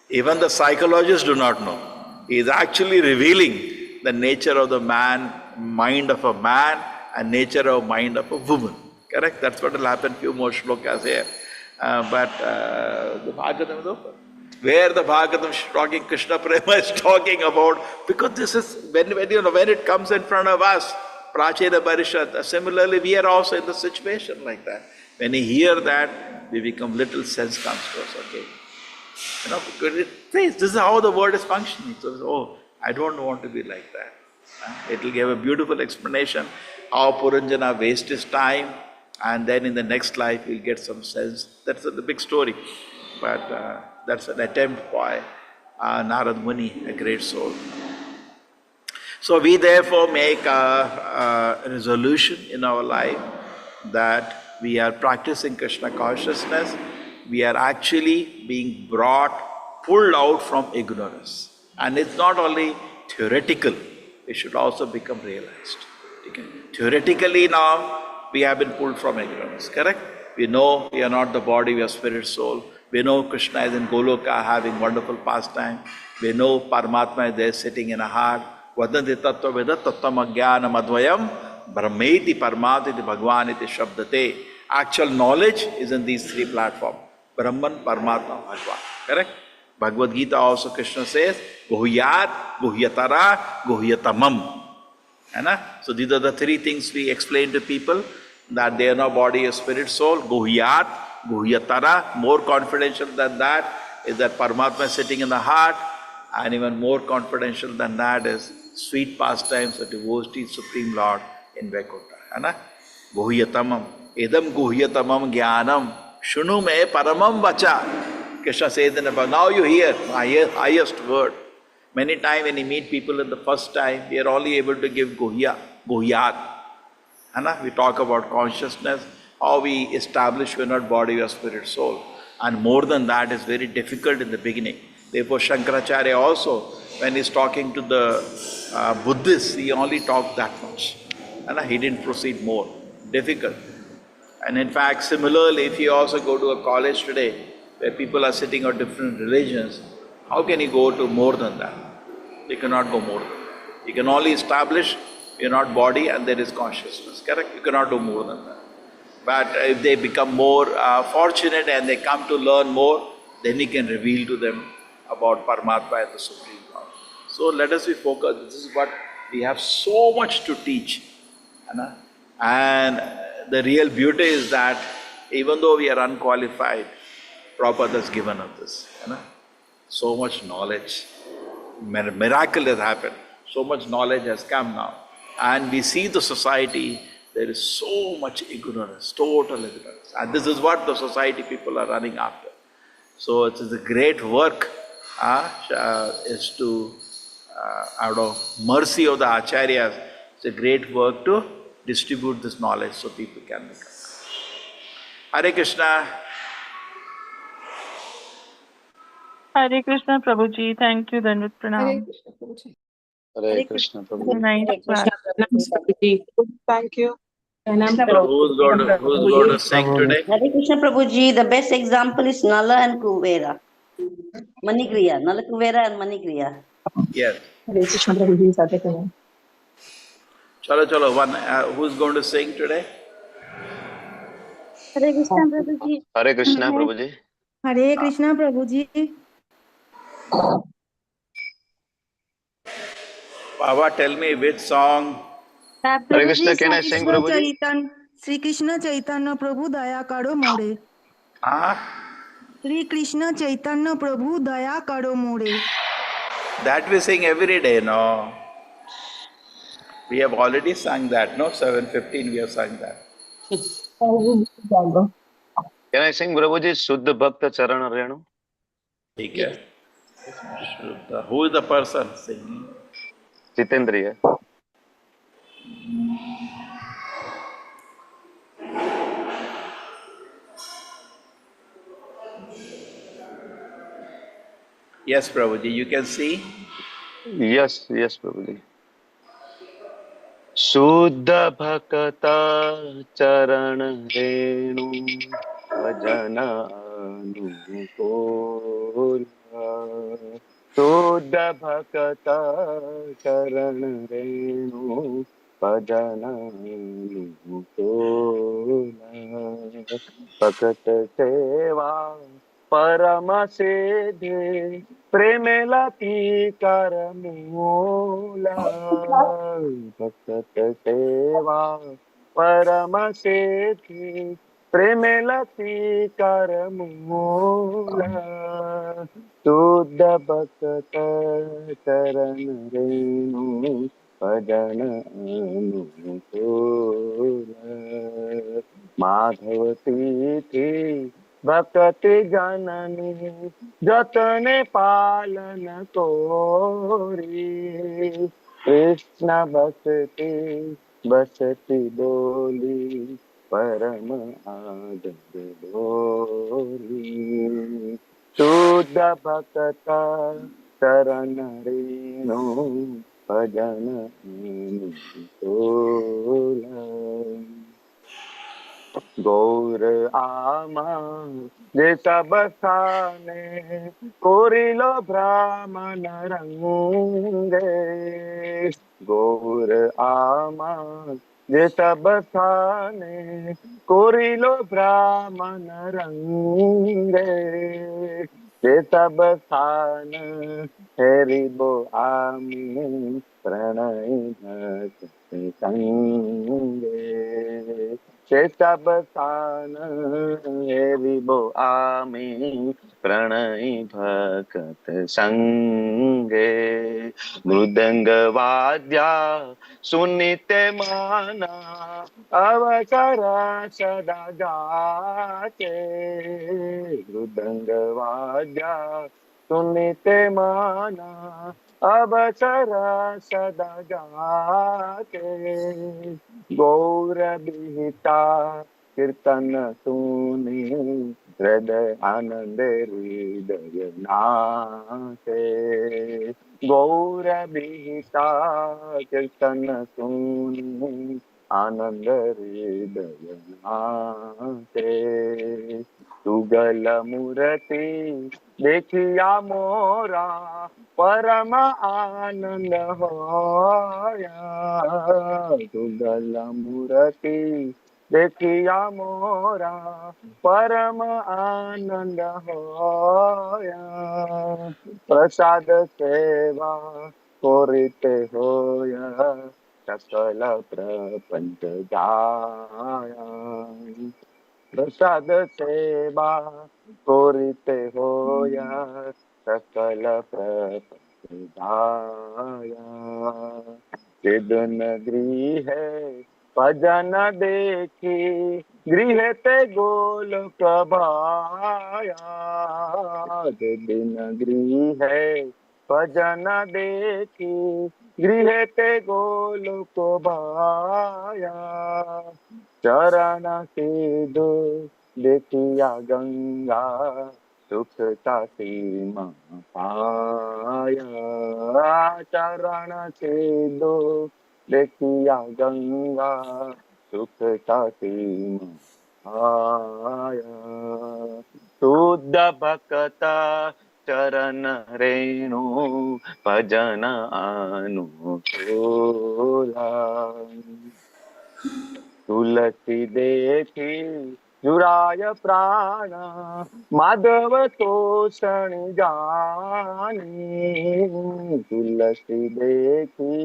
Even the psychologists do not know. He is actually revealing the nature of the man, mind of a man, and nature of mind of a woman. Correct? That's what will happen, few more shlokas here. But the Bhagavatam is open. Where the Bhagavatam is talking, Krishna Prema is talking about, because this is, when it comes in front of us, Prachena Parishad, similarly we are also in the situation like that. When we hear that, we become little sense comes to us, okay? This is how the world is functioning. So, I don't want to be like that. It will give a beautiful explanation how Puranjana wastes his time, and then in the next life he'll get some sense. That's the big story. But that's an attempt by Narad Muni, a great soul. So we therefore make a resolution in our life that we are practicing Krishna consciousness. We are actually being pulled out from ignorance. And it's not only theoretical, it should also become realized. Okay? Theoretically now, we have been pulled from ignorance, correct? We know we are not the body, we are spirit, soul. We know Krishna is in Goloka having wonderful pastime. We know Paramatma is there sitting in a heart. Vadanti tattva veda tattvam ajnana madvayam brahmeti parmatiti bhagwaniti shabdate. Actual knowledge is in these three platforms. Brahman, Paramatma, Bhagwan. Correct? Bhagavad Gita also Krishna says, Guhyat, Guhyatara, Guhyatamam. So these are the three things we explain to people, that they are not body, spirit, soul. Guhyat, Guhyatara, more confidential than that is that Paramatma is sitting in the heart, and even more confidential than that is sweet pastimes of devotee Supreme Lord in Vaikuntha. Guhyatamam. Edam Guhyatamam Jnanam Shunu me Paramam Vacha. Krishna says in the Bhagavad, now you hear my highest word. Many times when you meet people in the first time, we are only able to give Guhyat. We talk about consciousness, how we establish we are not body, we are spirit, soul. And more than that is very difficult in the beginning. Therefore Shankaracharya also, when he is talking to the Buddhists, he only talked that much. He didn't proceed more. Difficult. And in fact, similarly, if you also go to a college today, where people are sitting of different religions, how can you go to more than that? You cannot go more than that. You can only establish you're not body and there is consciousness, correct? You cannot do more than that. But if they become more fortunate and they come to learn more, then you can reveal to them about Paramatma and the Supreme Lord. So let us be focused. This is what we have so much to teach. And the real beauty is that even though we are unqualified, Prabhupada has given us this. So much knowledge. Miracle has happened. So much knowledge has come now. And we see the society, there is so much ignorance, total ignorance. And this is what the society people are running after. So it is a great work, is to, out of mercy of the Acharyas, it's a great work to distribute this knowledge so people can become. Hare Krishna.
Hare Krishna Prabhuji. Thank you, Dandavat
Hare
Pranam.
Krishna Prabhuji.
Hare Krishna Prabhu.
Hare Krishna Prabhuji.
Thank you.
So who's going to sing today?
Hare Krishna Prabhuji, the best example is Nala and Kuvera. Manikriya, Nala Kuvera and Manikriya.
Yes.
Hare Krishna Prabhuji, Sadhakana.
Chalo, one. Who's going to sing today?
Hare Krishna Prabhuji.
Hare Krishna Prabhuji.
Hare Krishna Prabhuji.
Baba, tell me which song.
Hare Krishna, can I sing Prabhuji?
Sri Krishna Chaitanya Prabhu Daya Karo More. Sri Krishna Chaitanya Prabhu Daya Karo More.
That we sing every day, no? We have already sung that, no? 7:15 we have sung that.
Can I sing Prabhuji? Suddha Bhakta Charana Renu.
Okay. Who is the person singing?
Jitendriya.
Yes, Prabhuji, you can see.
Yes, Prabhuji. Suddha Bhakta Charana Renu Bhajana Anukola. Suddha Bhakta Charana Renu Bhajana Anukola. Bhakta Seva Parama Siddhi Premela Tikara Mula. Bhakta Seva Parama Siddhi Premela Tikara Mula. Suddha Bhakta Charan Renu Bhajana Anukola. Madhavati Thi Bhakti Janani Jatane Palana Kori. Krishna Bhakti Bhakti Boli Parama Adar Boli. Suddha Bhakta Charana Renu Bhajana Anukola. गौर आमा जे सब स्थाने कोरिलो ब्राह्मण रंगे गौर आमा जे सब स्थाने कोरिलो ब्राह्मण रंगे जे सब स्थान हेरिबो आमी प्रणय भक्ति संगे से सब स्थान हेरिबो आमी प्रणय भक्त संगे मृदंग वाद्या सुनिते माना अवसर सदा जाते मृदंग वाद्या सुनिते माना अवसर सदा जाते गौर विहिता कीर्तन सुनी हृदय आनंद हृदय नाचे गौर विहिता कीर्तन सुनी आनंद हृदय नाचे तुगल मूर्ति देखिया मोरा परम आनंद होया तुगल मूर्ति देखिया मोरा परम आनंद होया प्रसाद सेवा कोरिते होया सकल प्रपंच जाया प्रसाद सेवा कोरिते होया सकल प्रपंच जाया सिदन गृह भजन देखी गृह ते गोलोक भाया सिदन गृह भजन देखी गृह ते गोलोक भाया चरण सिधु देखिया गंगा सुखता सीमा पाया चरण छेदो देखिया गंगा सुखता सीमा पाया शुद्ध भक्त चरण रेणु भजन अनुकूला तुलसी देखी जुराय प्राण माधव तोषण जानी तुलसी देखी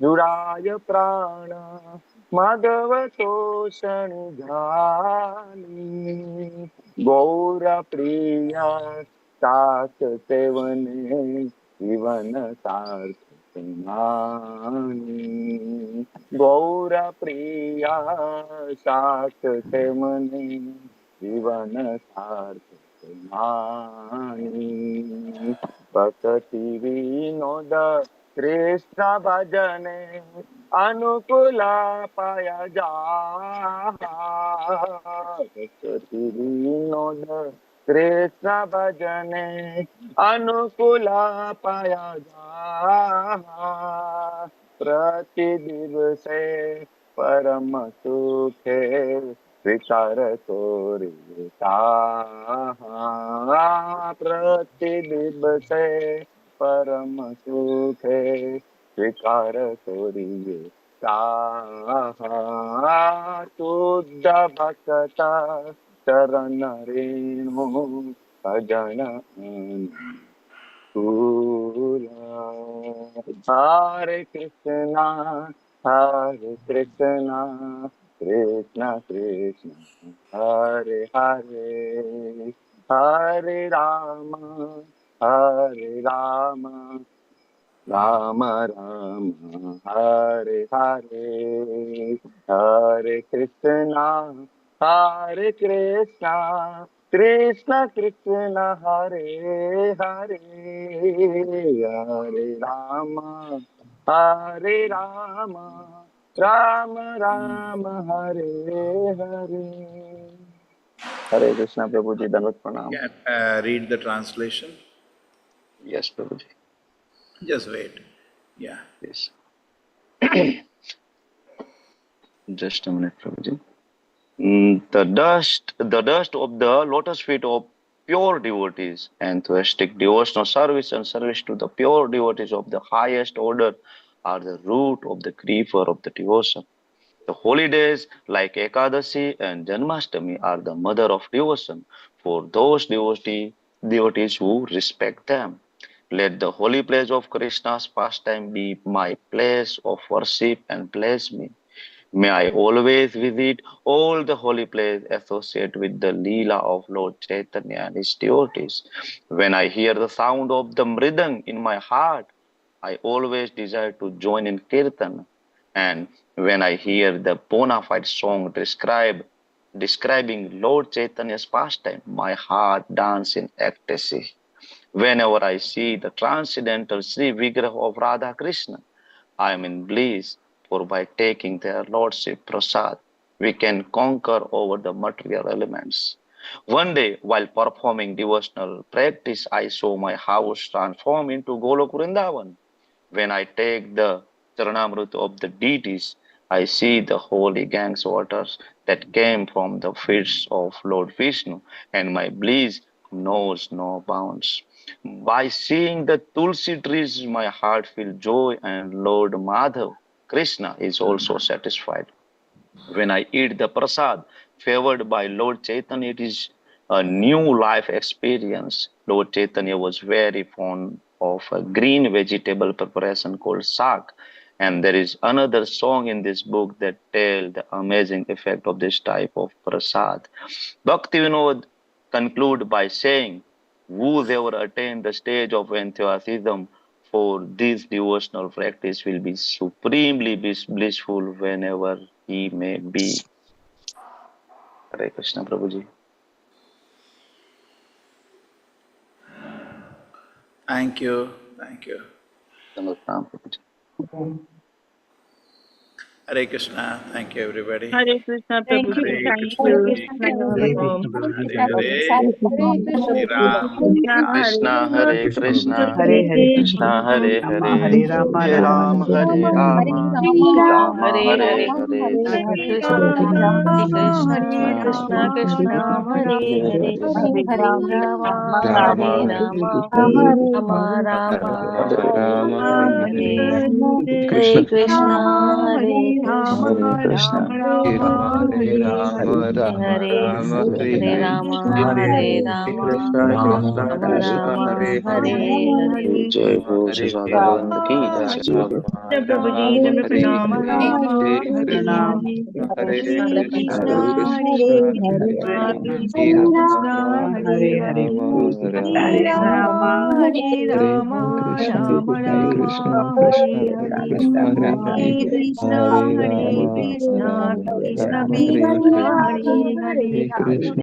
जुराय प्राण माधव तोषण जानी गौर प्रिया सास सेवने जीवन सार्थ मानी गौर प्रिया सास से मनी जीवन सार्थ मानी भक्ति विनोद कृष्ण भजने अनुकूल पाया जा भक्ति विनोद कृष्ण भजने अनुकूल पाया जा प्रति दिवसे परम सुखे विचार तोरिता प्रति दिवसे परम सुखे विकार तोरिता शुद्ध भक्त चरण रेणु भजन Hare Krishna, Krishna Krishna, Hare Hare, Hare Rama, Rama Rama, Hare Hare, Hare Krishna, Krishna Krishna, Hare Hare, Hare Rama, Rama Rama, Hare Hare. Hare Krishna, Prabhuji, Dandavat Pranam.
Can read the translation?
Yes, Prabhuji.
Just wait. Yeah.
Yes. Just a minute, Prabhuji. The dust of the lotus feet of pure devotees, enthusiastic devotional service and service to the pure devotees of the highest order are the root of the creeper of the devotion. The holy days like Ekadashi and Janmashtami are the mother of devotion for those devotees who respect them. Let the holy place of Krishna's pastime be my place of worship and bless me. May I always visit all the holy places associated with the Leela of Lord Chaitanya and his devotees. When I hear the sound of the mridang in my heart, I always desire to join in Kirtan. And when I hear the bona fide song describing Lord Chaitanya's pastime, my heart dances in ecstasy. Whenever I see the transcendental Sri Vigraha of Radha Krishna, I am in bliss, for by taking their lordship prasad, we can conquer over the material elements. One day, while performing devotional practice, I saw my house transform into Golok Vrindavan. When I take the Charanamrut of the deities, I see the holy gang's waters that came from the feet of Lord Vishnu, and my bliss knows no bounds. By seeing the Tulsi trees, my heart feels joy, and Lord Madhav, Krishna, is also satisfied. When I eat the prasad favored by Lord Chaitanya, it is a new life experience. Lord Chaitanya was very fond of a green vegetable preparation called sak. And there is another song in this book that tells the amazing effect of this type of prasad. Bhaktivinoda conclude by saying, whoever attain the stage of enthusiasm for this devotional practice will be supremely blissful whenever he may be. Hare Krishna, Prabhuji.
Thank you. Thank you.
Namaskar, Prabhuji.
Hare Krishna. Thank you, everybody.
Hare Krishna
Thank
Prabhuji.
you.
Thank
Hare
you.
Krishna,
Thank you
Hare
so
Prabhuji.
much.
Krishna Prabhuji,
Hare
Dandavat
Hare,
Hare Krishna,
Hare
Hare
Ram,
Krishna,
Ram
Krishna
Ram,
Hare
Hare Krishna
Krishna,
Prabhuji,
Hare Hare
Krishna Hare
Rama
Hare,
Hare Rama
Hare
Rama
Ram
Rama
Hare
Hare
Rama,
Hare
Rama
Hare
Hare
Hare.
Hare,
Hare
Hare
Krishna, Hare Krishna,
Krishna,
Krishna Krishna, Hare Hare,
Hare
Hare
Rama,
Rama,
Rama,
Hare
Hare
Rama,
Hare
Rama Rama,
Hare Rama,
Hare
Hare
Hare,
Krishna,
Hare Krishna, Hare
Rama,
Hare
Krishna,
Krishna,
Rama Hare Hare, Hare Hare Rama, Hare Rama, Rama Rama, Hare Hare.
जय हो श्री राधा गोविंद की जय श्री
जय प्रभु जी, दंड प्रणाम। हरे
Krishna
हरे कृष्णा, हरे कृष्णा, कृष्ण कृष्णा, हरे
Hare
हरे,
Hare
हरे
Hare
Ram,
Rama
हरे राम, राम राम, हरे हरे, हरे Krishna, Krishna Krishna, Hare Hare.
Hare